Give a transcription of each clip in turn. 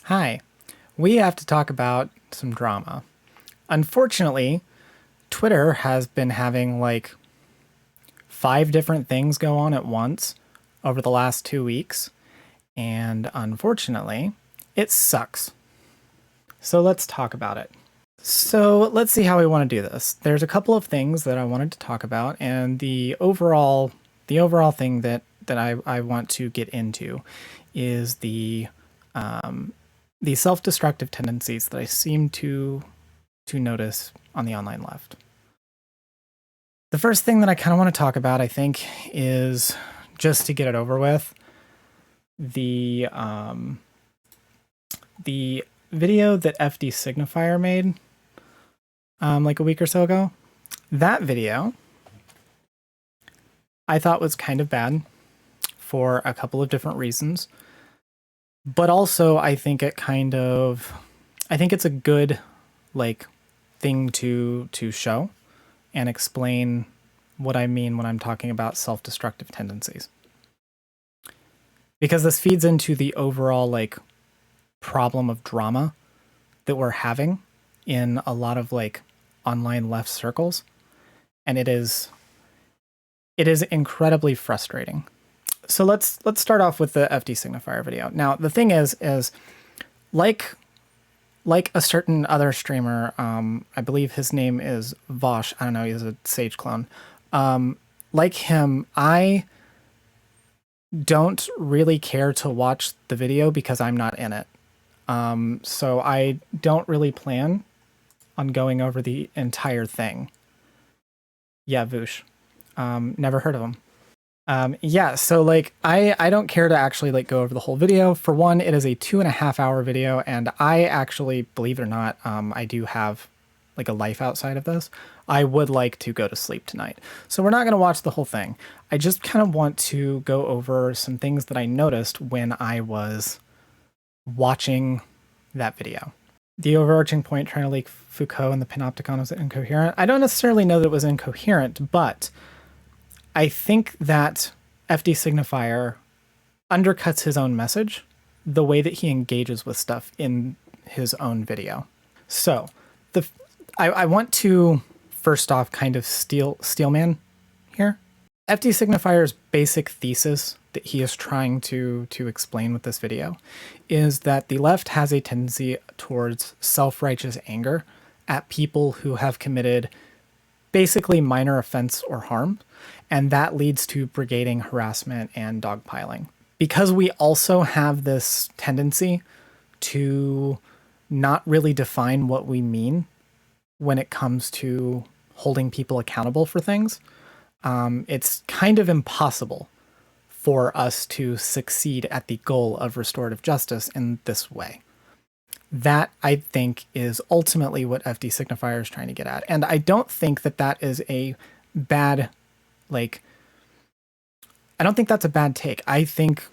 Hi, we have to talk about some drama. Unfortunately, Twitter has been having like 5 different things go on at once over the last 2 weeks, and unfortunately, it sucks. So let's talk about it. So let's see how we want to do this. There's a couple of things that I wanted to talk about, and the overall thing that I want to get into is the self-destructive tendencies that I seem to notice on the online left. The first thing that I kind of want to talk about, I think, is just to get it over with, the video that FD Signifier made like a week or so ago. That video I thought was kind of bad for a couple of different reasons. But also, I think it's a good thing to show and explain what I mean when I'm talking about self-destructive tendencies. Because this feeds into the overall problem of drama that we're having in a lot of online left circles, and it is incredibly frustrating. So let's start off with the FD Signifier video. Now, the thing is like a certain other streamer, I believe his name is Vosh. I don't know, he's a Saige clone. Like him, I don't really care to watch the video because I'm not in it. So I don't really plan on going over the entire thing. Yeah, Voosh. Never heard of him. Yeah, so I don't care to actually go over the whole video. For one, it is a 2.5 hour video, and I actually, believe it or not, I do have a life outside of this. I would like to go to sleep tonight. So we're not going to watch the whole thing. I just kind of want to go over some things that I noticed when I was watching that video. The overarching point trying to leak Foucault and the Panopticon was incoherent. I don't necessarily know that it was incoherent, but I think that FD Signifier undercuts his own message the way that he engages with stuff in his own video. So I want to first off kind of steelman here. FD Signifier's basic thesis that he is trying to explain with this video is that the left has a tendency towards self-righteous anger at people who have committed basically minor offense or harm, and that leads to brigading, harassment, and dogpiling. Because we also have this tendency to not really define what we mean when it comes to holding people accountable for things, it's kind of impossible for us to succeed at the goal of restorative justice in this way. That, I think, is ultimately what FD Signifier is trying to get at. And I don't think that that is a bad, I don't think that's a bad take. I think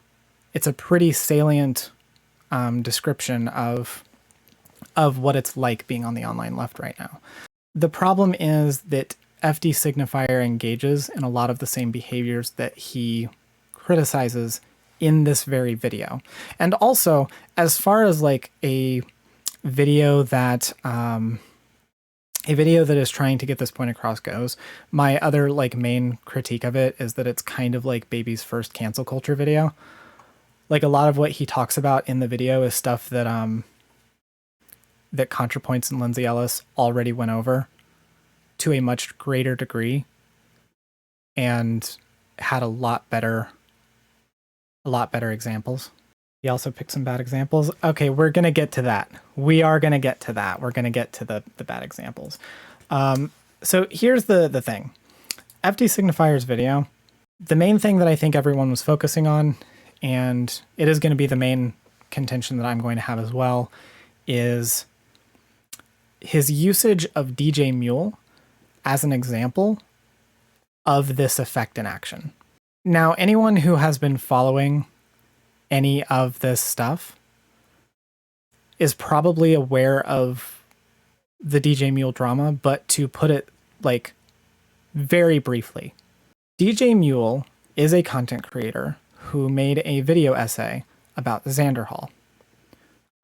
it's a pretty salient description of what it's like being on the online left right now. The problem is that FD Signifier engages in a lot of the same behaviors that he criticizes in this very video. And also, as far as a video that is trying to get this point across goes, my other main critique of it is that it's kind of like Baby's first cancel culture video. A lot of what he talks about in the video is stuff that that ContraPoints and Lindsay Ellis already went over to a much greater degree and had a lot better examples. He also picked some bad examples. Okay, we're going to get to that. We are going to get to that. We're going to get to the bad examples. So here's the thing. FD Signifier's video, the main thing that I think everyone was focusing on, and it is going to be the main contention that I'm going to have as well, is his usage of DJ Mule as an example of this effect in action. Now, anyone who has been following any of this stuff is probably aware of the DJ Mule drama, but to put it very briefly, DJ Mule is a content creator who made a video essay about Xander Hall.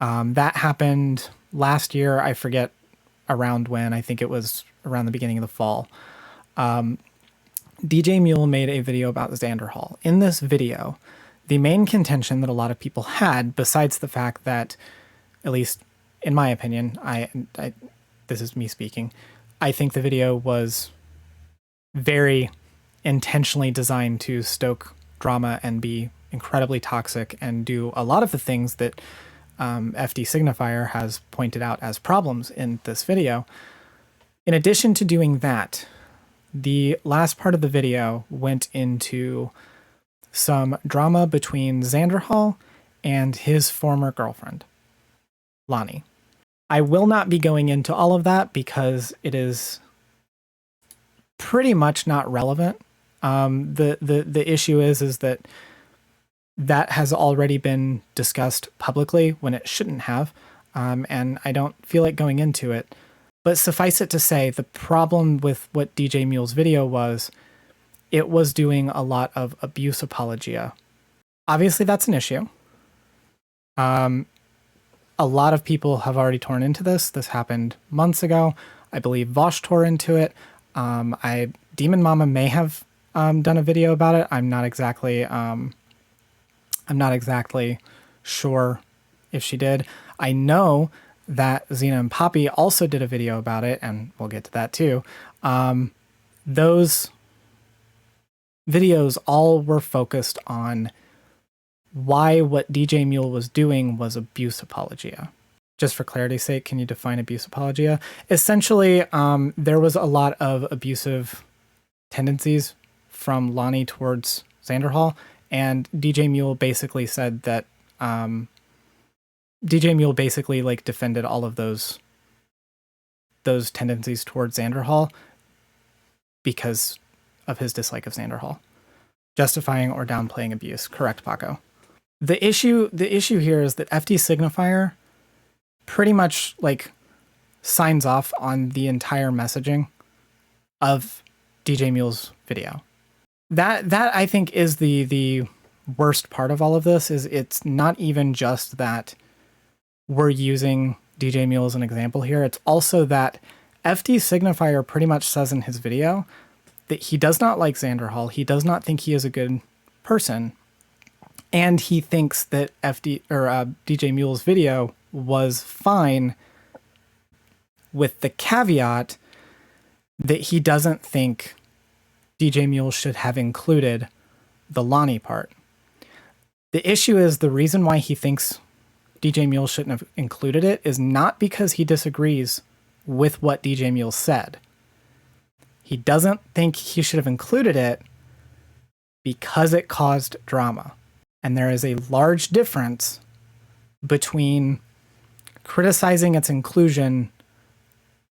That happened last year. I forget around when. I think it was around the beginning of the fall. DJ Mule made a video about Xanderhal. In this video, the main contention that a lot of people had, besides the fact that, at least in my opinion, this is me speaking, I think the video was very intentionally designed to stoke drama and be incredibly toxic and do a lot of the things that FD Signifier has pointed out as problems in this video. In addition to doing that, the last part of the video went into some drama between Xanderhal and his former girlfriend, Lonnie. I will not be going into all of that because it is pretty much not relevant. The issue is that has already been discussed publicly when it shouldn't have, and I don't feel like going into it. But suffice it to say, the problem with what DJ Mule's video was, it was doing a lot of abuse apologia. Obviously, that's an issue. A lot of people have already torn into this. This happened months ago. I believe Vosh tore into it. Demon Mama may have done a video about it. I'm not exactly sure if she did. I know that Xena and Poppy also did a video about it, and we'll get to that too. Those videos all were focused on why what DJ Mule was doing was abuse apologia. Just for clarity's sake, can you define abuse apologia? Essentially, there was a lot of abusive tendencies from Lonnie towards Xanderhal, and DJ Mule basically said that DJ Mule basically like defended all of those tendencies towards Xanderhal because of his dislike of Xanderhal, justifying or downplaying abuse. Correct, Paco. The issue here is that FD Signifier pretty much like signs off on the entire messaging of DJ Mule's video. That I think is the worst part of all of this. Is it's not even just that we're using DJ Mule as an example here. It's also that FD Signifier pretty much says in his video that he does not like Xanderhal. He does not think he is a good person. And he thinks that DJ Mule's video was fine, with the caveat that he doesn't think DJ Mule should have included the Lonnie part. The issue is the reason why he thinks DJ Mule shouldn't have included it is not because he disagrees with what DJ Mule said. He doesn't think he should have included it because it caused drama. And there is a large difference between criticizing its inclusion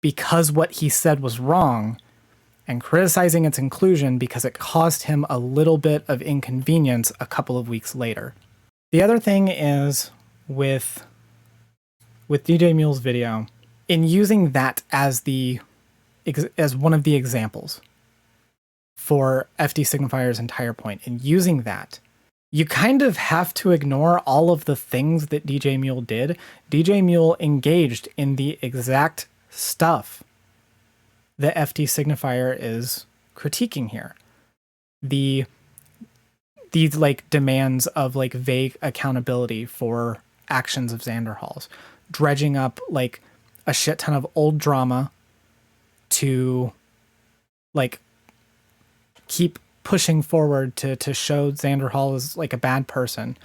because what he said was wrong and criticizing its inclusion because it caused him a little bit of inconvenience a couple of weeks later. The other thing is with DJ Mule's video, in using that as one of the examples for FD Signifier's entire point, in using that, you kind of have to ignore all of the things that DJ Mule did. DJ Mule engaged in the exact stuff that FD Signifier is critiquing here. These like demands of like vague accountability for actions of Xanderhal's, dredging up like a shit ton of old drama to like keep pushing forward to show Xanderhal as like a bad person,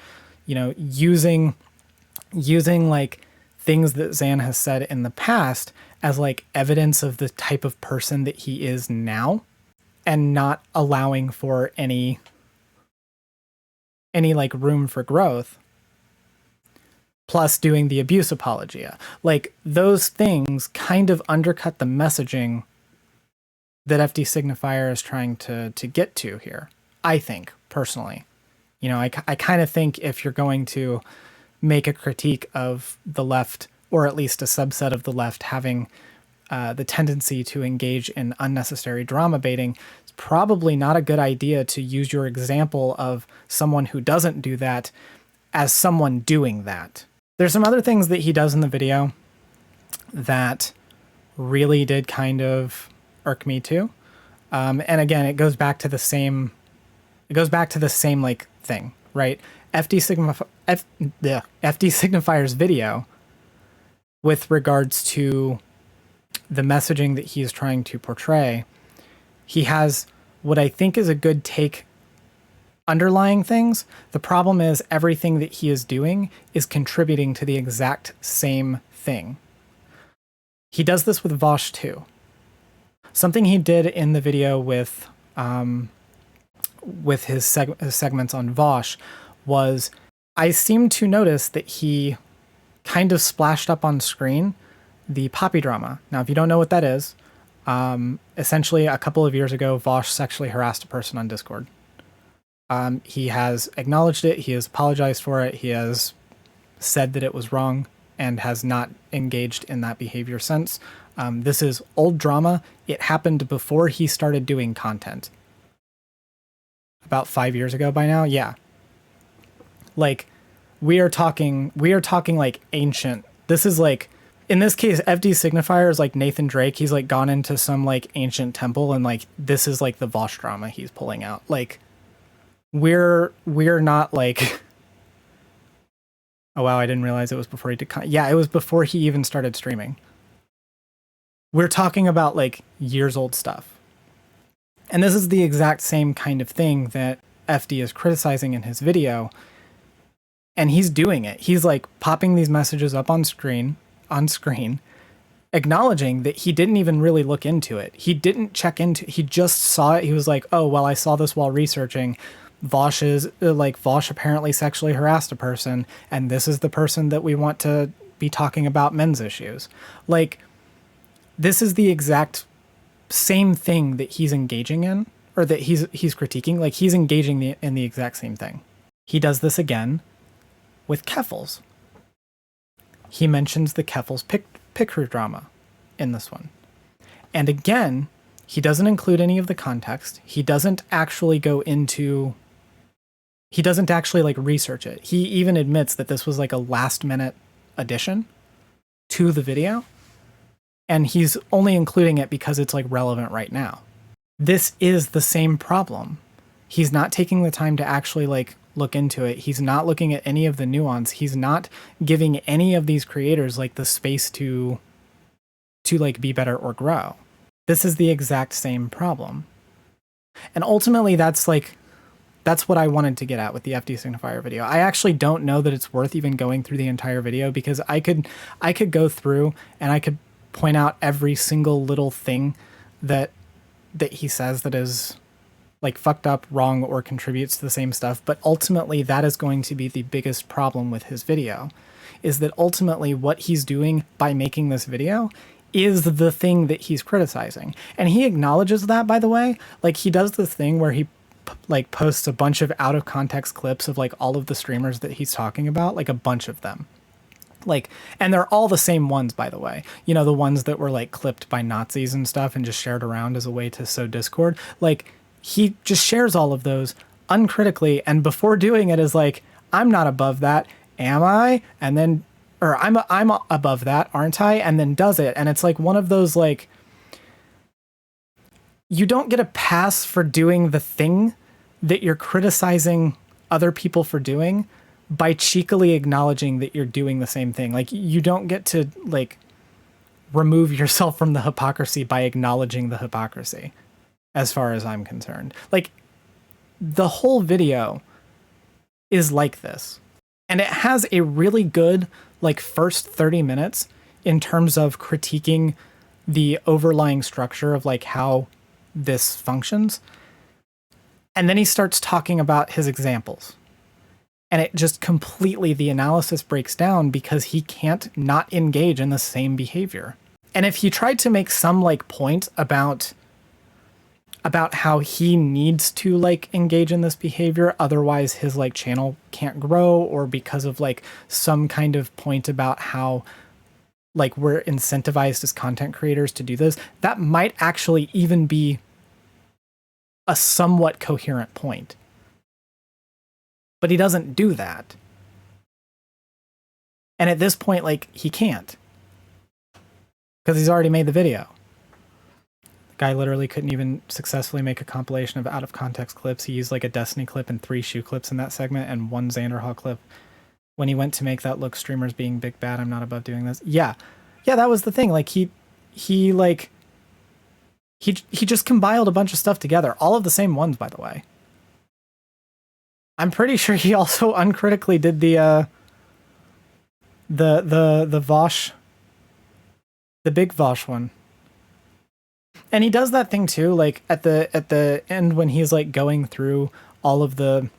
you know, using like things that Xan has said in the past as like evidence of the type of person that he is now, and not allowing for any like room for growth, plus doing the abuse apologia. Like those things kind of undercut the messaging that FD Signifier is trying to get to here, I think, personally. You know, I kind of think if you're going to make a critique of the left, or at least a subset of the left, having the tendency to engage in unnecessary drama baiting, it's probably not a good idea to use your example of someone who doesn't do that as someone doing that. There's some other things that he does in the video that really did kind of irk me too. And again, it goes back to the same like thing, right? FD Signifier's video with regards to the messaging that he's trying to portray, he has what I think is a good take underlying things. The problem is everything that he is doing is contributing to the exact same thing. He does this with Vosh too. Something he did in the video with his segments on Vosh was I seemed to notice that he kind of splashed up on screen the poppy drama. Now, if you don't know what that is, essentially a couple of years ago, Vosh sexually harassed a person on Discord. He has acknowledged it. He has apologized for it. He has said that it was wrong and has not engaged in that behavior since. This is old drama. It happened before he started doing content. About 5 years ago by now. Yeah. Like we are talking like ancient. This is like, in this case, FD Signifier is like Nathan Drake. He's like gone into some like ancient temple and like, this is like the Vosh drama he's pulling out. Like we're not like, oh wow, I didn't realize it was before he did yeah, it was before he even started streaming. We're talking about like years old stuff. And this is the exact same kind of thing that FD is criticizing in his video. And he's doing it. He's like popping these messages up on screen, acknowledging that he didn't even really look into it. He didn't check into it. He just saw it. He was like, oh, well, I saw this while researching. Vosh apparently sexually harassed a person, and this is the person that we want to be talking about men's issues. Like, this is the exact same thing that he's engaging in, or that he's critiquing. Like, he's engaging in the exact same thing. He does this again with Keffals. He mentions the Keffals Picker drama in this one. And again, he doesn't include any of the context. He doesn't actually like research it. He even admits that this was like a last minute addition to the video. And he's only including it because it's like relevant right now. This is the same problem. He's not taking the time to actually like look into it. He's not looking at any of the nuance. He's not giving any of these creators like the space to like be better or grow. This is the exact same problem. And ultimately that's what I wanted to get at with the FD Signifier video. I actually don't know that it's worth even going through the entire video, because I could go through and I could point out every single little thing that he says that is like fucked up, wrong, or contributes to the same stuff. But ultimately that is going to be the biggest problem with his video, is that ultimately what he's doing by making this video is the thing that he's criticizing. And he acknowledges that, by the way. Like, he does this thing where he like posts a bunch of out of context clips of like all of the streamers that he's talking about, like a bunch of them. Like, and they're all the same ones, by the way. You know, the ones that were like clipped by Nazis and stuff and just shared around as a way to sow discord. Like, he just shares all of those uncritically, and before doing it is like, I'm not above that, am I? And then, or I'm above that, aren't I? And then does it. And it's like one of those, like, you don't get a pass for doing the thing that you're criticizing other people for doing by cheekily acknowledging that you're doing the same thing. Like, you don't get to like remove yourself from the hypocrisy by acknowledging the hypocrisy, as far as I'm concerned. Like, the whole video is like this. And it has a really good like first 30 minutes in terms of critiquing the overlying structure of like how this functions. And then he starts talking about his examples. And it just completely, the analysis breaks down because he can't not engage in the same behavior. And if he tried to make some like point about how he needs to like engage in this behavior, otherwise his like channel can't grow, or because of like some kind of point about how like we're incentivized as content creators to do this, that might actually even be a somewhat coherent point. But he doesn't do that. And at this point, like, he can't. Because he's already made the video. The guy literally couldn't even successfully make a compilation of out-of-context clips. He used, like, a Destiny clip and 3 shoe clips in that segment and 1 Xanderhall clip. When he went to make that look, streamers being big bad, I'm not above doing this. Yeah. Yeah, that was the thing. Like, he just compiled a bunch of stuff together. All of the same ones, by the way. I'm pretty sure he also uncritically did the Vosh, the big Vosh one. And he does that thing too, like at the end when he's like going through all of the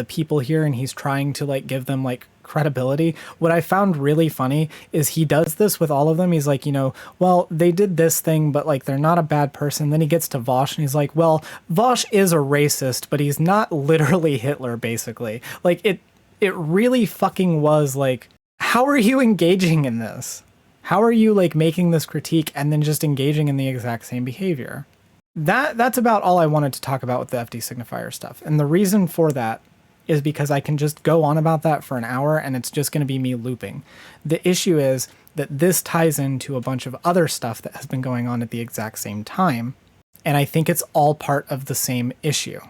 people here and he's trying to like give them like credibility. What I found really funny is he does this with all of them. He's like, you know, well, they did this thing, but like they're not a bad person. Then he gets to Vosh and he's like, well, Vosh is a racist, but he's not literally Hitler, basically. Like it really fucking was like, how are you engaging in this? How are you like making this critique and then just engaging in the exact same behavior? That's about all I wanted to talk about with the FD signifier stuff. And the reason for that is because I can just go on about that for an hour and it's just going to be me looping. The issue is that this ties into a bunch of other stuff that has been going on at the exact same time. And I think it's all part of the same issue.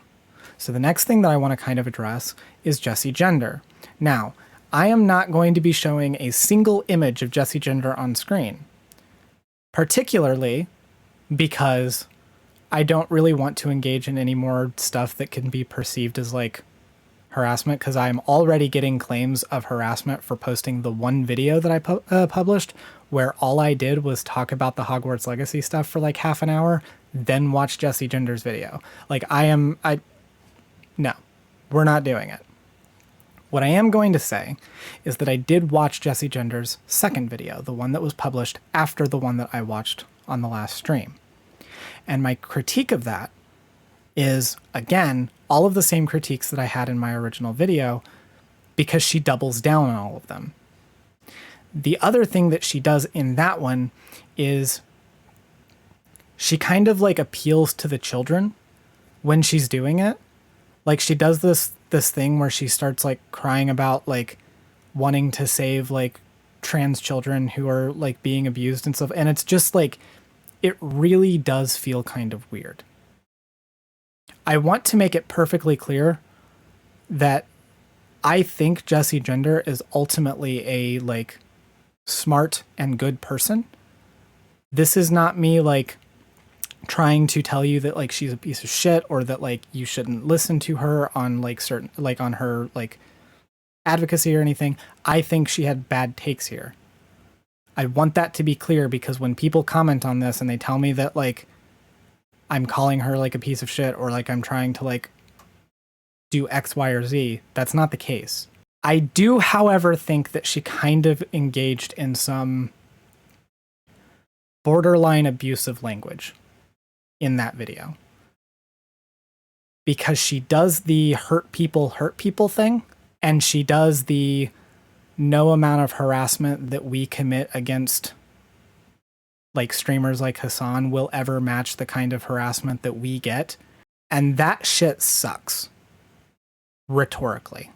So the next thing that I want to kind of address is Jessie Gender. Now, I am not going to be showing a single image of Jessie Gender on screen, particularly because I don't really want to engage in any more stuff that can be perceived as like harassment, because I'm already getting claims of harassment for posting the one video that I published where all I did was talk about the Hogwarts Legacy stuff for like half an hour, then watch Jessie Gender's video. Like no, we're not doing it. What I am going to say is that I did watch Jessie Gender's second video, the one that was published after the one that I watched on the last stream. And my critique of that is, again, all of the same critiques that I had in my original video, because she doubles down on all of them. The other thing that she does in that one is she kind of like appeals to the children when she's doing it. Like she does this thing where she starts like crying about like wanting to save like trans children who are like being abused and stuff. And it's just like, it really does feel kind of weird. I want to make it perfectly clear that I think Jessie Gender is ultimately a like smart and good person. This is not me like trying to tell you that like she's a piece of shit or that like you shouldn't listen to her on like certain like on her like advocacy or anything. I think she had bad takes here. I want that to be clear, because when people comment on this and they tell me that like I'm calling her like a piece of shit or like I'm trying to like do X, Y, or Z, that's not the case. I do, however, think that she kind of engaged in some borderline abusive language in that video, because she does the hurt people thing, and she does the no amount of harassment that we commit against like streamers like Hassan will ever match the kind of harassment that we get. And that shit sucks. Rhetorically.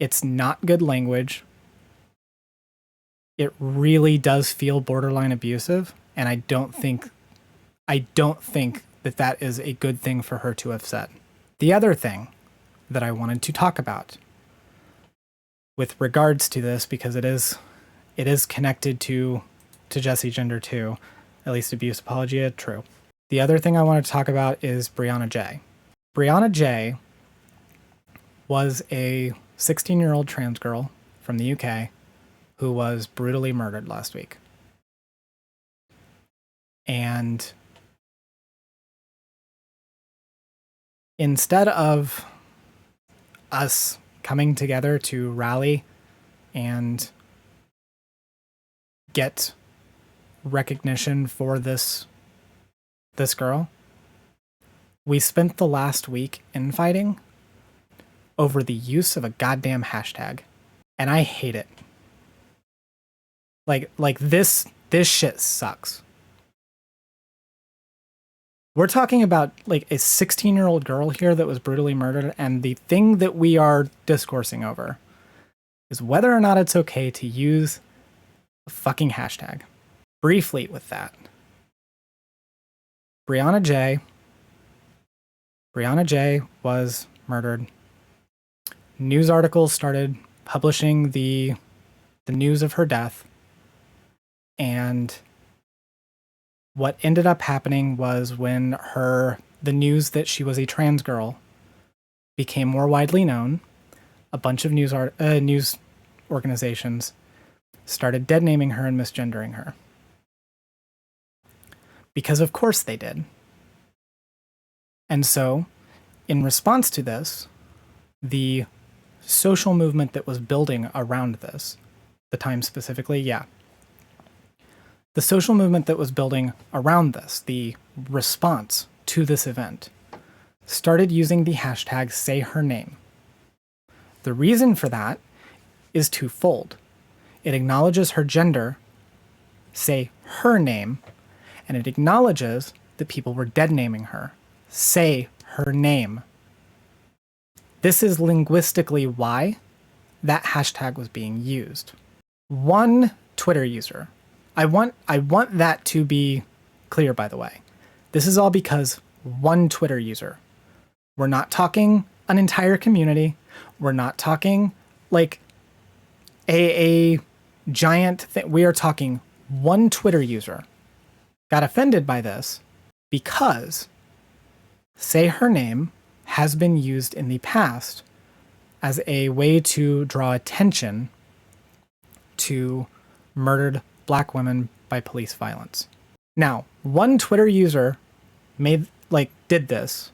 It's not good language. It really does feel borderline abusive. And I don't think that that is a good thing for her to have said. The other thing that I wanted to talk about with regards to this, because it is connected to Jessie Gender too, at least abuse apologia, true. The other thing I want to talk about is Brianna J. Brianna J was a 16-year-old trans girl from the UK who was brutally murdered last week. And instead of us coming together to rally and get recognition for this girl, we spent the last week infighting over the use of a goddamn hashtag. And I hate it. Like this shit sucks. We're talking about like a 16-year-old girl here that was brutally murdered, and the thing that we are discoursing over is whether or not it's okay to use a fucking hashtag. Briefly with that. Brianna J was murdered. News articles started publishing the news of her death. And what ended up happening was when the news that she was a trans girl became more widely known, a bunch of news organizations started dead-naming her and misgendering her. Because of course they did. And so, in response to this, the social movement that was building around this, the Times specifically, the social movement that was building around this, the response to this event, started using the hashtag #SayHerName. The reason for that is twofold. It acknowledges her gender, say her name, and it acknowledges that people were dead-naming her. Say her name. This is linguistically why that hashtag was being used. One Twitter user. I want that to be clear, by the way. This is all because one Twitter user. We're not talking an entire community. We're not talking like a giant thing. We are talking one Twitter user got offended by this because Say Her Name has been used in the past as a way to draw attention to murdered Black women by police violence. Now, one Twitter user did this.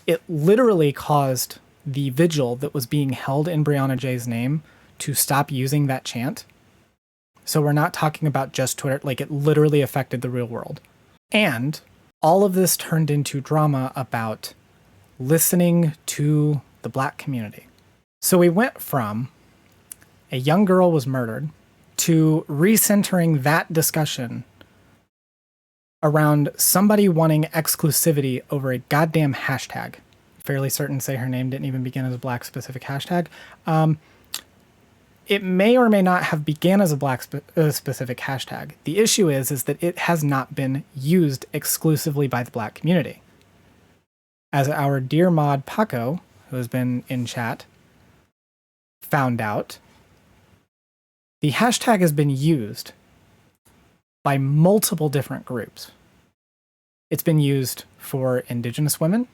It literally caused the vigil that was being held in Brianna J's name to stop using that chant. So we're not talking about just Twitter, it literally affected the real world. And all of this turned into drama about listening to the Black community. So we went from a young girl was murdered to recentering that discussion around somebody wanting exclusivity over a goddamn hashtag. Fairly certain Say Her Name didn't even begin as a Black specific hashtag. It may or may not have began as a Black specific hashtag. The issue is that it has not been used exclusively by the Black community. As our dear mod Paco, who has been in chat, found out, the hashtag has been used by multiple different groups. It's been used for Indigenous women.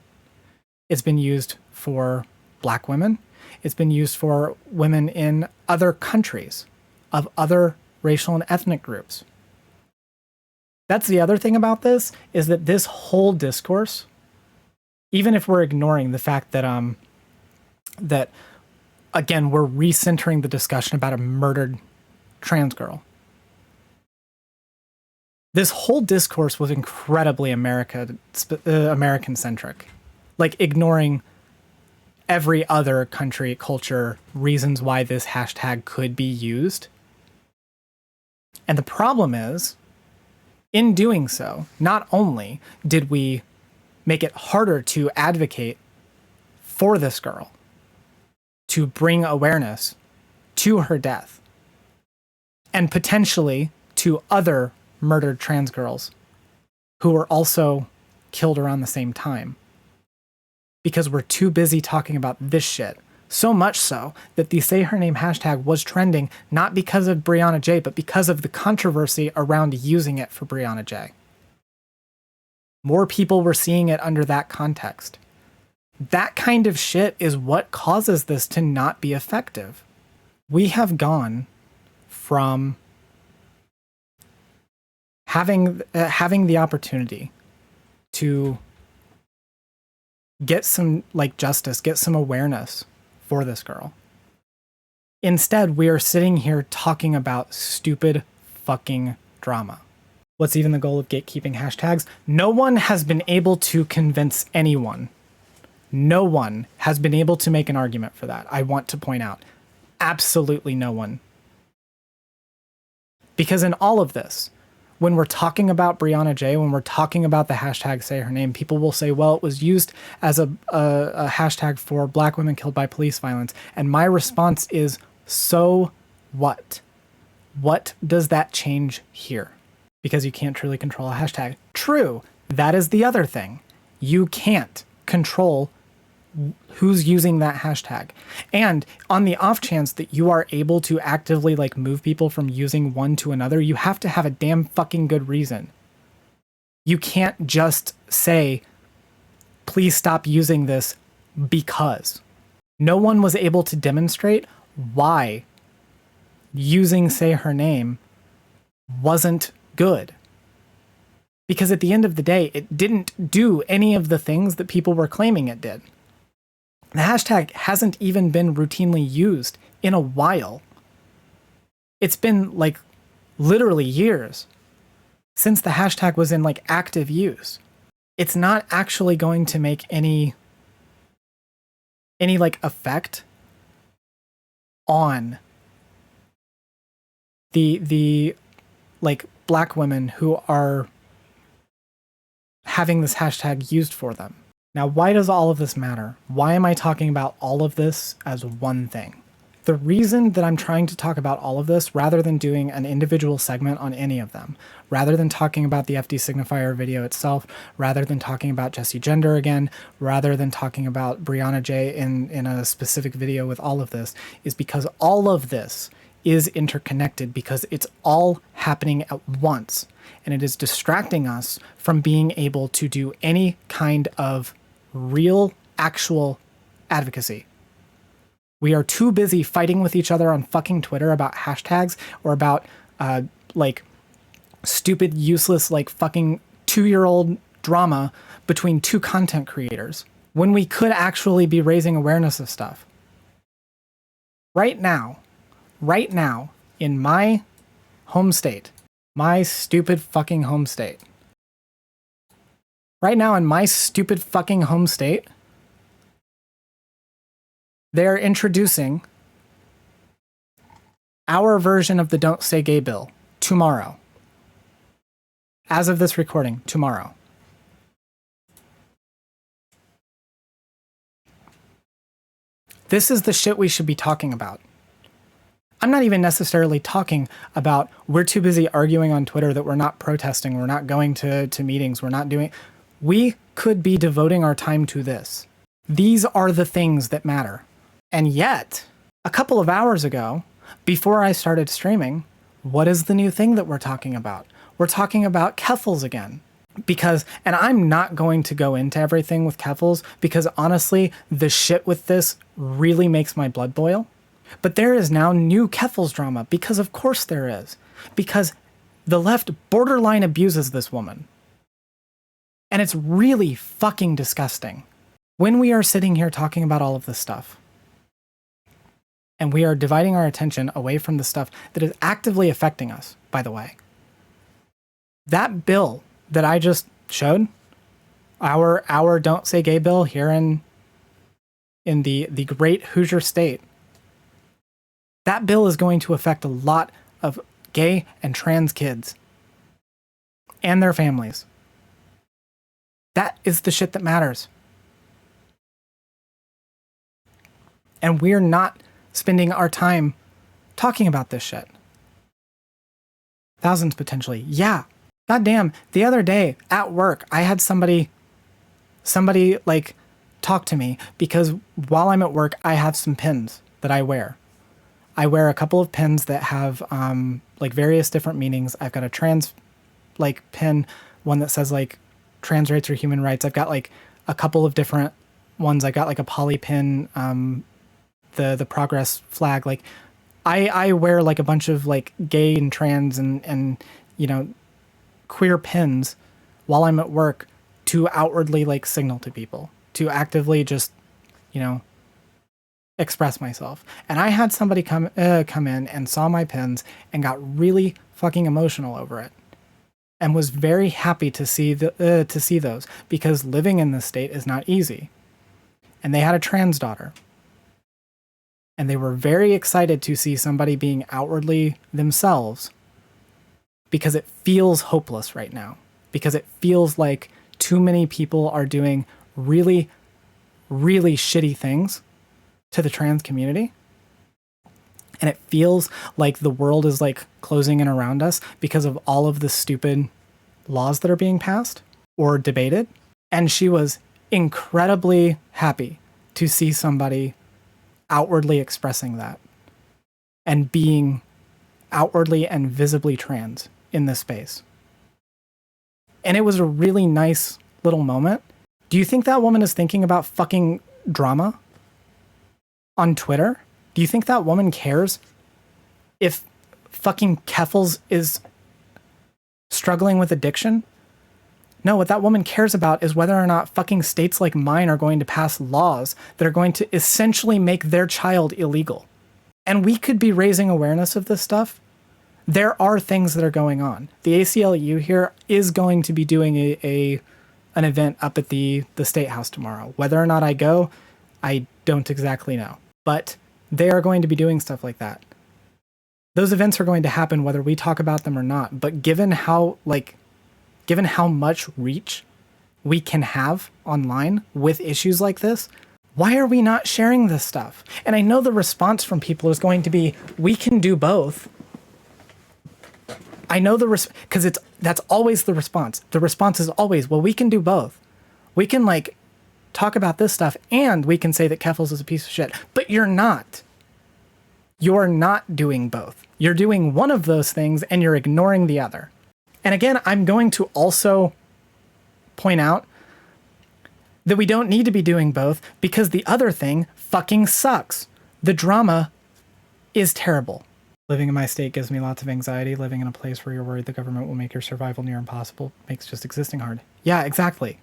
It's been used for Black women. It's been used for women in other countries of other racial and ethnic groups. That's the other thing about this, is that this whole discourse, even if we're ignoring the fact that that again we're recentering the discussion about a murdered trans girl, this whole discourse was incredibly American-centric, ignoring every other country, culture, reasons why this hashtag could be used. And the problem is, in doing so, not only did we make it harder to advocate for this girl, to bring awareness to her death, and potentially to other murdered trans girls who were also killed around the same time, because we're too busy talking about this shit. So much so that the Say Her Name hashtag was trending not because of Brianna J, but because of the controversy around using it for Brianna J. More people were seeing it under that context. That kind of shit is what causes this to not be effective. We have gone from having the opportunity to get some justice, get some awareness for this girl. Instead, we are sitting here talking about stupid fucking drama. What's even the goal of gatekeeping hashtags? No one has been able to convince anyone. No one has been able to make an argument for that. I want to point out. Absolutely no one. Because in all of this, when we're talking about Brianna J, when we're talking about the hashtag Say Her Name, people will say, well, it was used as a hashtag for Black women killed by police violence. And my response is So what? What does that change here? Because you can't truly control a hashtag. True, that is the other thing. You can't control who's using that hashtag. And on the off chance that you are able to actively like move people from using one to another, you have to have a damn fucking good reason. You can't just say, please stop using this because. No one was able to demonstrate why using say her name wasn't good. Because at the end of the day, it didn't do any of the things that people were claiming it did. The hashtag hasn't even been routinely used in a while. It's been like literally years since the hashtag was in like active use. It's not actually going to make any like effect on the like black women who are having this hashtag used for them. Now, why does all of this matter? Why am I talking about all of this as one thing? The reason that I'm trying to talk about all of this, rather than doing an individual segment on any of them, rather than talking about the FD signifier video itself, rather than talking about Jessie Gender again, rather than talking about Brianna J in a specific video with all of this, is because all of this is interconnected, because it's all happening at once. And it is distracting us from being able to do any kind of real, actual advocacy. We are too busy fighting with each other on fucking Twitter about hashtags or about like stupid, useless, like fucking 2-year-old drama between two content creators when we could actually be raising awareness of stuff. Right now, in my home state, my stupid fucking home state. Right now in my stupid fucking home state, they're introducing our version of the Don't Say Gay bill tomorrow. As of this recording, tomorrow. This is the shit we should be talking about. I'm not even necessarily talking about we're too busy arguing on Twitter that we're not protesting, we're not going to meetings, we're not doing... We could be devoting our time to this. These are the things that matter. And yet, a couple of hours ago, before I started streaming, what is the new thing that we're talking about? We're talking about Keffals again. Because, and I'm not going to go into everything with Keffals, because honestly, the shit with this really makes my blood boil. But there is now new Keffals drama, because of course there is. Because the left borderline abuses this woman. And it's really fucking disgusting. When we are sitting here talking about all of this stuff, and we are dividing our attention away from the stuff that is actively affecting us, by the way, that bill that I just showed, our Don't Say Gay bill here in the great Hoosier state, that bill is going to affect a lot of gay and trans kids and their families. That is the shit that matters. And we're not spending our time talking about this shit. Thousands potentially. Yeah. Goddamn. The other day at work, I had somebody like talk to me because while I'm at work, I have some pins that I wear. I wear a couple of pins that have like various different meanings. I've got a trans like pin, one that says like trans rights or human rights. I've got like a couple of different ones. I got like a poly pin, the progress flag. Like I wear like a bunch of like gay and trans and you know, queer pins while I'm at work to outwardly like signal to people, to actively just, you know, express myself. And I had somebody come in and saw my pins and got really fucking emotional over it, and was very happy to see those, because living in this state is not easy. And they had a trans daughter, and they were very excited to see somebody being outwardly themselves, because it feels hopeless right now, because it feels like too many people are doing really, really shitty things to the trans community. And it feels like the world is like closing in around us because of all of the stupid laws that are being passed or debated. And she was incredibly happy to see somebody outwardly expressing that and being outwardly and visibly trans in this space. And it was a really nice little moment. Do you think that woman is thinking about fucking drama on Twitter? Do you think that woman cares if fucking Keffels is struggling with addiction? No, what that woman cares about is whether or not fucking states like mine are going to pass laws that are going to essentially make their child illegal. And we could be raising awareness of this stuff. There are things that are going on. The ACLU here is going to be doing an event up at the State House tomorrow. Whether or not I go, I don't exactly know. But they are going to be doing stuff like that. Those events are going to happen whether we talk about them or not. But given how much reach we can have online with issues like this, why are we not sharing this stuff? And I know the response from people is going to be, we can do both. I know because that's always the response. The response is always, well, we can do both. We can like talk about this stuff and we can say that Keffels is a piece of shit. But you're not. You're not doing both. You're doing one of those things and you're ignoring the other. And again, I'm going to also point out that we don't need to be doing both because the other thing fucking sucks. The drama is terrible. Living in my state gives me lots of anxiety. Living in a place where you're worried the government will make your survival near impossible makes just existing hard. Yeah, exactly.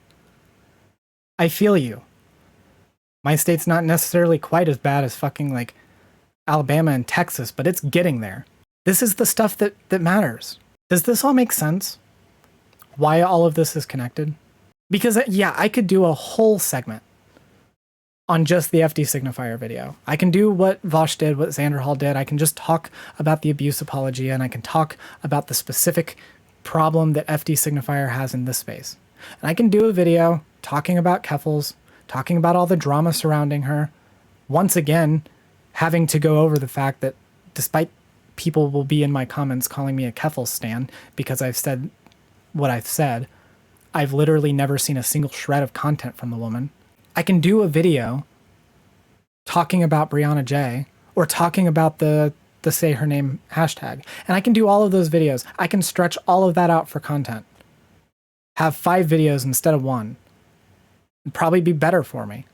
I feel you. My state's not necessarily quite as bad as fucking like Alabama and Texas, but it's getting there. This is the stuff that matters. Does this all make sense? Why all of this is connected? Because yeah, I could do a whole segment on just the FD signifier video. I can do what Vosh did, what Xander Hall did. I can just talk about the abuse apologia, and I can talk about the specific problem that FD signifier has in this space. And I can do a video talking about Keffels, talking about all the drama surrounding her. Once again, having to go over the fact that despite people will be in my comments calling me a Keffels stan because I've said what I've said, I've literally never seen a single shred of content from the woman. I can do a video talking about Brianna J or talking about the say her name hashtag. And I can do all of those videos. I can stretch all of that out for content. Have 5 videos instead of 1. It'd probably be better for me.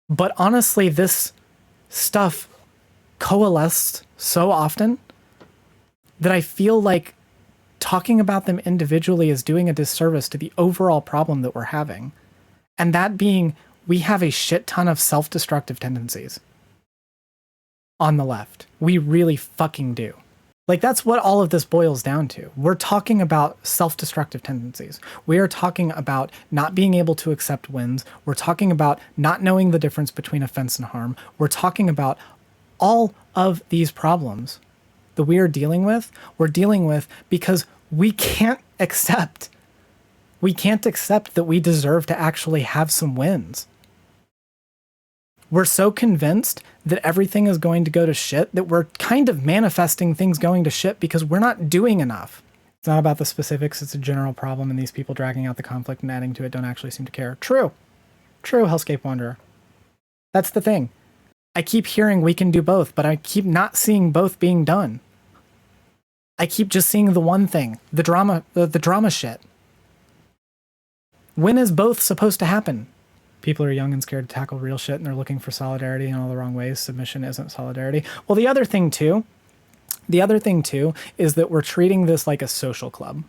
But honestly, this stuff coalesced so often that I feel like talking about them individually is doing a disservice to the overall problem that we're having. And that being, we have a shit ton of self-destructive tendencies on the left. We really fucking do. Like, that's what all of this boils down to. We're talking about self-destructive tendencies. We are talking about not being able to accept wins. We're talking about not knowing the difference between offense and harm. We're talking about all of these problems that we are dealing with, we're dealing with because we can't accept that we deserve to actually have some wins. We're so convinced that everything is going to go to shit that we're kind of manifesting things going to shit because we're not doing enough. It's not about the specifics, it's a general problem, and these people dragging out the conflict and adding to it don't actually seem to care. True, Hellscape Wanderer. That's the thing. I keep hearing we can do both, but I keep not seeing both being done. I keep just seeing the one thing, the drama shit. When is both supposed to happen? People are young and scared to tackle real shit, and they're looking for solidarity in all the wrong ways. Submission isn't solidarity. Well, the other thing too is that we're treating this like a social club.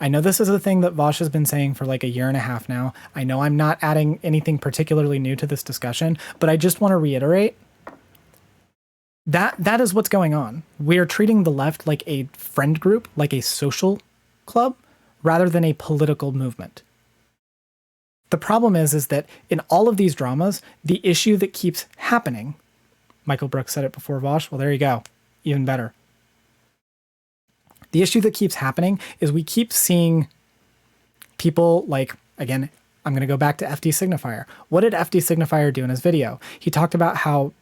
I know this is a thing that Vosh has been saying for like a year and a half now. I know I'm not adding anything particularly new to this discussion, but I just want to reiterate that is what's going on. We are treating the left like a friend group, like a social club, rather than a political movement. The problem is that in all of these dramas, the issue that keeps happening, Michael Brooks said it before Vosh, well, there you go, even better. The issue that keeps happening is we keep seeing people like, again, I'm going to go back to FD Signifier. What did FD Signifier do in his video? He talked about how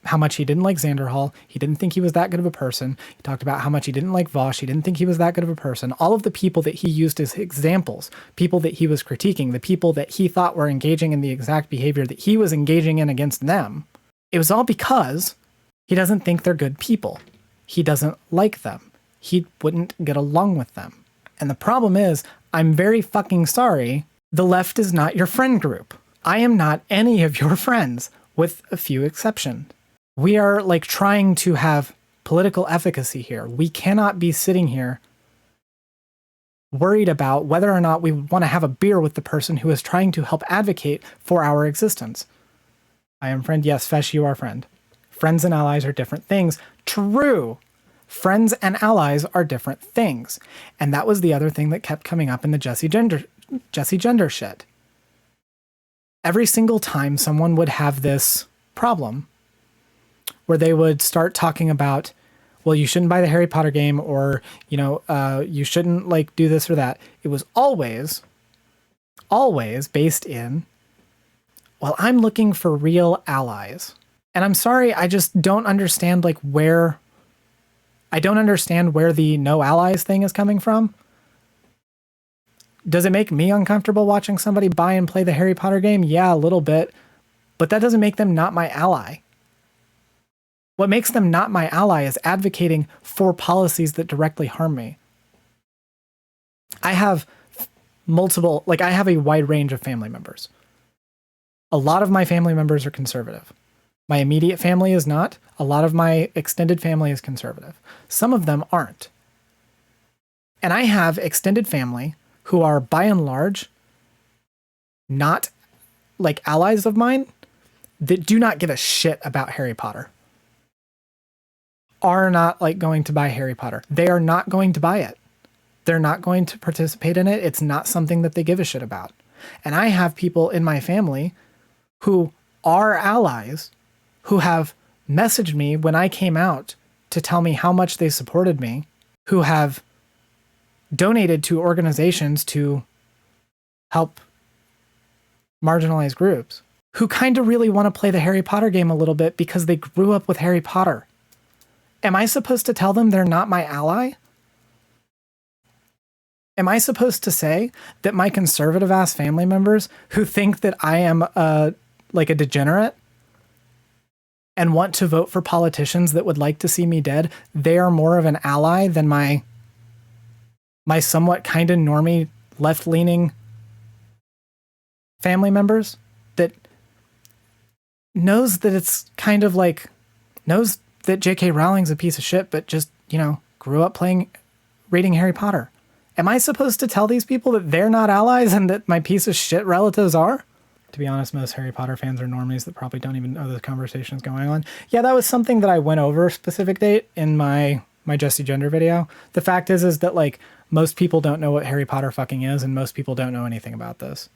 how much he didn't like Xander Hall. He didn't think he was that good of a person. He talked about how much he didn't like Vosh. He didn't think he was that good of a person. All of the people that he used as examples, people that he was critiquing, the people that he thought were engaging in the exact behavior that he was engaging in against them, it was all because he doesn't think they're good people. He doesn't like them. He wouldn't get along with them. And the problem is, I'm very fucking sorry, the left is not your friend group. I am not any of your friends, with a few exceptions. We are like trying to have political efficacy here. We cannot be sitting here worried about whether or not we want to have a beer with the person who is trying to help advocate for our existence. I am friend. Yes, Fesh, you are friend. Friends and allies are different things. True. Friends and allies are different things. And that was the other thing that kept coming up in the Jesse Gender shit. Every single time someone would have this problem where they would start talking about, well, you shouldn't buy the Harry Potter game, or, you know, you shouldn't like do this or that. It was always based in, well, I'm looking for real allies. And I'm sorry, I just don't understand where the no allies thing is coming from. Does it make me uncomfortable watching somebody buy and play the Harry Potter game? Yeah, a little bit. But that doesn't make them not my ally. What makes them not my ally is advocating for policies that directly harm me. I have I have a wide range of family members. A lot of my family members are conservative. My immediate family is not. A lot of my extended family is conservative. Some of them aren't. And I have extended family who are, by and large, not allies of mine, that do not give a shit about Harry Potter. Are not going to buy Harry Potter. They are not going to buy it. They're not going to participate in it. It's not something that they give a shit about. And I have people in my family who are allies who have messaged me when I came out to tell me how much they supported me, who have donated to organizations to help marginalized groups, who kind of really want to play the Harry Potter game a little bit because they grew up with Harry Potter. Am I supposed to tell them they're not my ally? Am I supposed to say that my conservative-ass family members who think that I am a degenerate and want to vote for politicians that would like to see me dead, they are more of an ally than my somewhat kind of normie, left-leaning family members that knows that it's kind of knows that J.K. Rowling's a piece of shit, but just, grew up reading Harry Potter. Am I supposed to tell these people that they're not allies and that my piece of shit relatives are? To be honest, most Harry Potter fans are normies that probably don't even know the conversation's going on. Yeah, that was something that I went over specific date in my Jesse Gender video. The fact is that most people don't know what Harry Potter fucking is, and most people don't know anything about this.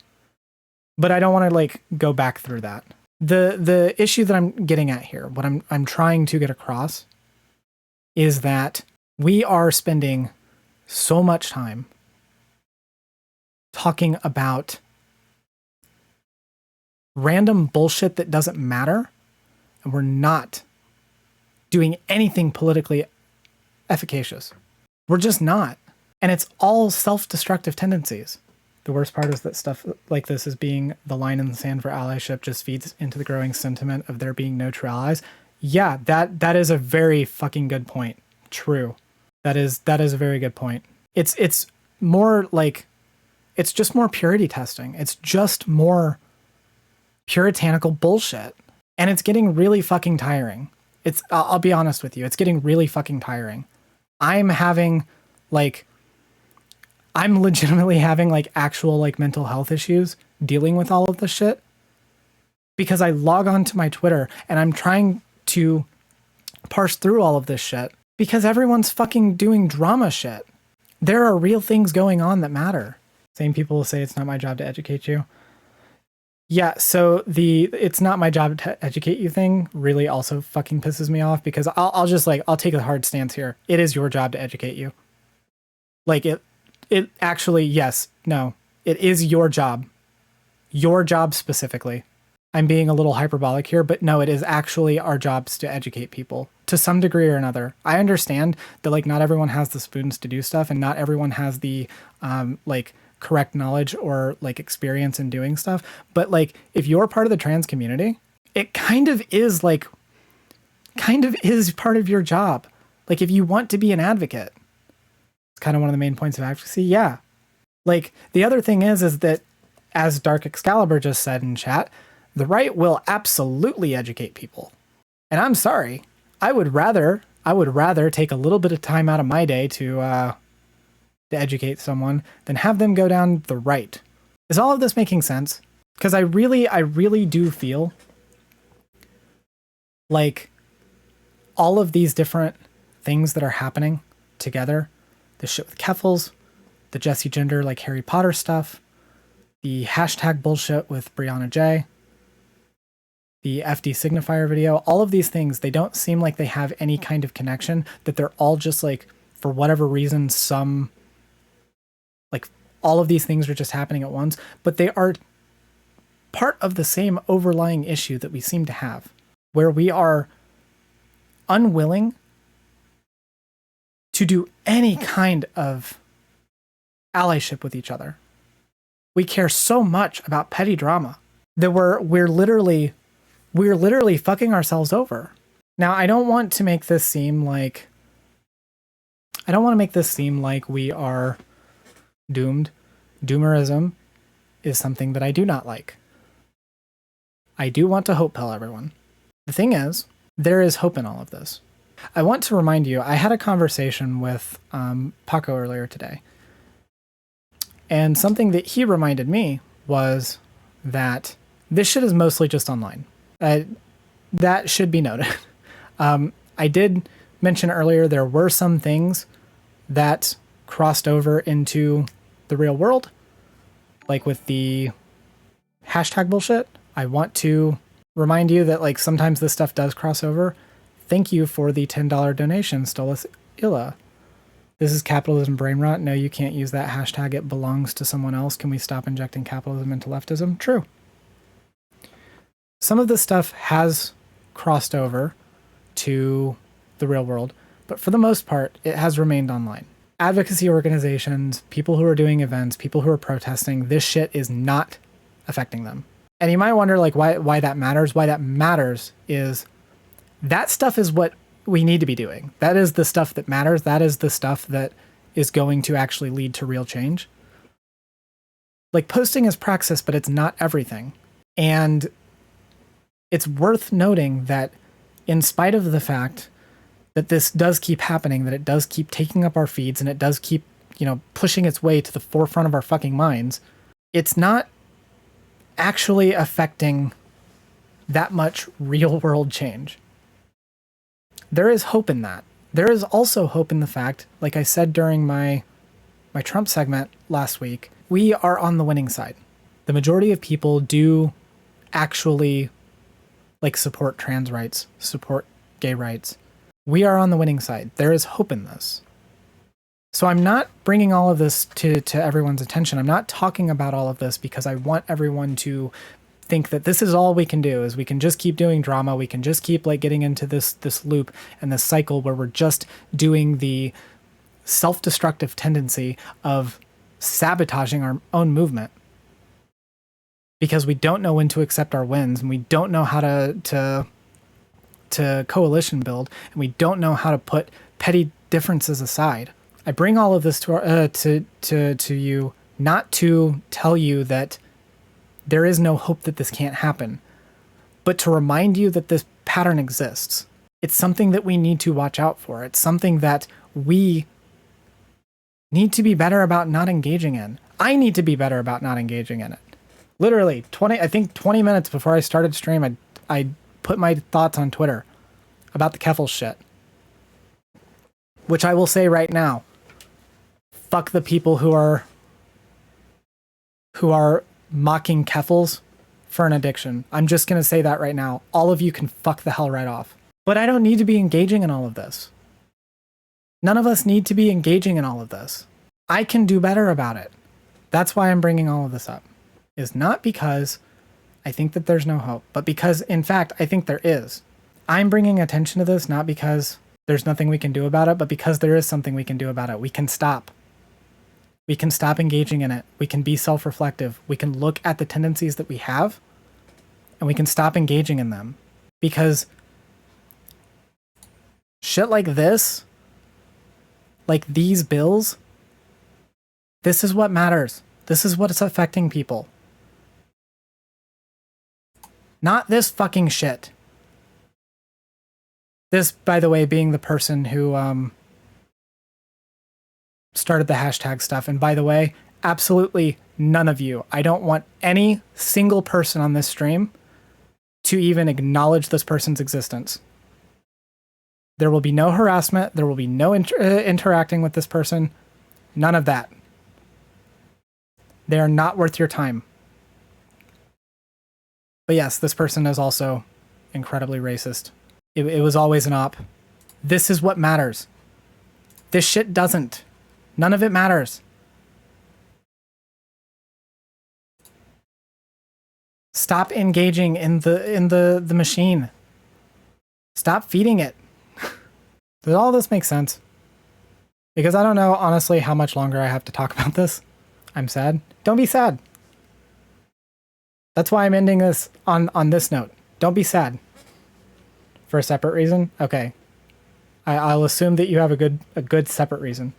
But I don't want to go back through that. The issue that I'm getting at here, what I'm trying to get across, is that we are spending so much time talking about random bullshit that doesn't matter, and we're not doing anything politically efficacious. We're just not. And it's all self-destructive tendencies. The worst part is that stuff like this is being the line in the sand for allyship just feeds into the growing sentiment of there being no true allies. Yeah, that is a very fucking good point. True. That is a very good point. It's more it's just more purity testing. It's just more puritanical bullshit. And it's getting really fucking tiring. I'll be honest with you. It's getting really fucking tiring. I'm legitimately having actual mental health issues dealing with all of this shit, because I log on to my Twitter and I'm trying to parse through all of this shit because everyone's fucking doing drama shit. There are real things going on that matter. Same people will say it's not my job to educate you. Yeah, so it's not my job to educate you thing really also fucking pisses me off, because I'll just I'll take a hard stance here. It is your job to educate you. It actually, yes, no, it is your job. Your job specifically. I'm being a little hyperbolic here, but no, it is actually our jobs to educate people to some degree or another. I understand that like not everyone has the spoons to do stuff, and not everyone has the like correct knowledge or like experience in doing stuff. But like if you're part of the trans community, it kind of is part of your job. Like if you want to be an advocate, it's kind of one of the main points of advocacy. Yeah. Like the other thing is that as Dark Excalibur just said in chat, the right will absolutely educate people. And I'm sorry, I would rather take a little bit of time out of my day to educate someone than have them go down the right. Is all of this making sense? Because I really do feel like all of these different things that are happening together, the shit with Keffals, the Jesse Gender like Harry Potter stuff, the hashtag bullshit with Brianna J, the FD signifier video, all of these things, they don't seem like they have any kind of connection, that they're all just like, for whatever reason, like all of these things are just happening at once, but they are part of the same overlying issue that we seem to have, where we are unwilling to do any kind of allyship with each other. We care so much about petty drama that we're literally fucking ourselves over. Now, I don't want to make this seem like we are doomed. Doomerism is something that I do not like. I do want to hope pill everyone. The thing is, there is hope in all of this. I want to remind you, I had a conversation with Paco earlier today. And something that he reminded me was that this shit is mostly just online. That should be noted. I did mention earlier there were some things that crossed over into the real world, like with the hashtag bullshit. I want to remind you that like sometimes this stuff does cross over. Thank you for the $10 donation, Stolas Illa. This is capitalism brain rot. No, you can't use that hashtag. It belongs to someone else. Can we stop injecting capitalism into leftism? True. Some of this stuff has crossed over to the real world, but for the most part, it has remained online. Advocacy organizations, people who are doing events, people who are protesting, this shit is not affecting them. And you might wonder like why that matters. Why that matters is that stuff is what we need to be doing. That is the stuff that matters. That is the stuff that is going to actually lead to real change. Like posting is praxis, but it's not everything. And it's worth noting that in spite of the fact that this does keep happening, that it does keep taking up our feeds and it does keep, pushing its way to the forefront of our fucking minds, it's not actually affecting that much real world change. There is hope in that. There is also hope in the fact, like I said during my Trump segment last week, we are on the winning side. The majority of people do actually support trans rights, support gay rights. We are on the winning side. There is hope in this. So I'm not bringing all of this to everyone's attention. I'm not talking about all of this because I want everyone to think that this is all we can do, is we can just keep doing drama. We can just keep getting into this loop and this cycle where we're just doing the self-destructive tendency of sabotaging our own movement because we don't know when to accept our wins, and we don't know how to coalition build, and we don't know how to put petty differences aside. I bring all of this to you not to tell you that there is no hope that this can't happen, but to remind you that this pattern exists. It's something that we need to watch out for. It's something that we need to be better about not engaging in. I need to be better about not engaging in it. Literally 20 minutes before I started stream, I put my thoughts on Twitter about the Keffals shit, which I will say right now, fuck the people who are mocking Keffals for an addiction. I'm just going to say that right now. All of you can fuck the hell right off. But I don't need to be engaging in all of this. None of us need to be engaging in all of this. I can do better about it. That's why I'm bringing all of this up. Is not because I think that there's no hope. But because, in fact, I think there is. I'm bringing attention to this not because there's nothing we can do about it, but because there is something we can do about it. We can stop. We can stop engaging in it. We can be self-reflective. We can look at the tendencies that we have, and we can stop engaging in them. Because shit like this, like these bills, this is what matters. This is what's affecting people. Not this fucking shit. This, by the way, being the person who started the hashtag stuff. And by the way, absolutely none of you. I don't want any single person on this stream to even acknowledge this person's existence. There will be no harassment. There will be no interacting with this person. None of that. They are not worth your time. But yes, this person is also incredibly racist. It was always an op. This is what matters. This shit doesn't. None of it matters. Stop engaging in the machine. Stop feeding it. Does all this make sense? Because I don't know, honestly, how much longer I have to talk about this. I'm sad. Don't be sad. That's why I'm ending this on this note. Don't be sad. For a separate reason? Okay. I'll assume that you have a good separate reason.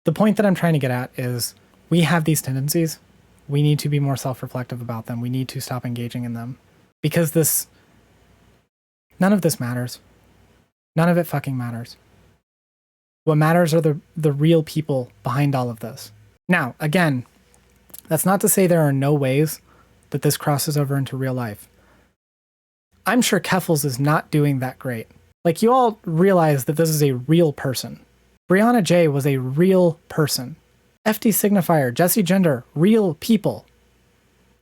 The point that I'm trying to get at is we have these tendencies. We need to be more self-reflective about them. We need to stop engaging in them. Because none of this matters. None of it fucking matters. What matters are the real people behind all of this. Now, again, that's not to say there are no ways that this crosses over into real life. I'm sure Keffels is not doing that great. Like, you all realize that this is a real person. Brianna J was a real person. FD Signifier, Jesse Gender, real people.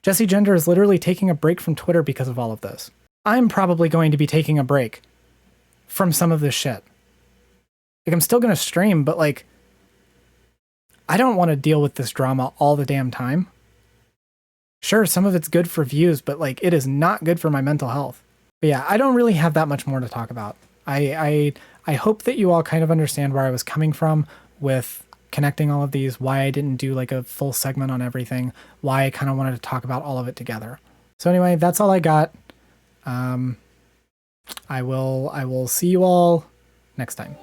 Jesse Gender is literally taking a break from Twitter because of all of this. I'm probably going to be taking a break from some of this shit. Like, I'm still going to stream, but like, I don't want to deal with this drama all the damn time. Sure, some of it's good for views, but like, it is not good for my mental health. But yeah, I don't really have that much more to talk about. I hope that you all kind of understand where I was coming from with connecting all of these, why I didn't do like a full segment on everything, why I kind of wanted to talk about all of it together. So anyway, that's all I got. I will see you all next time.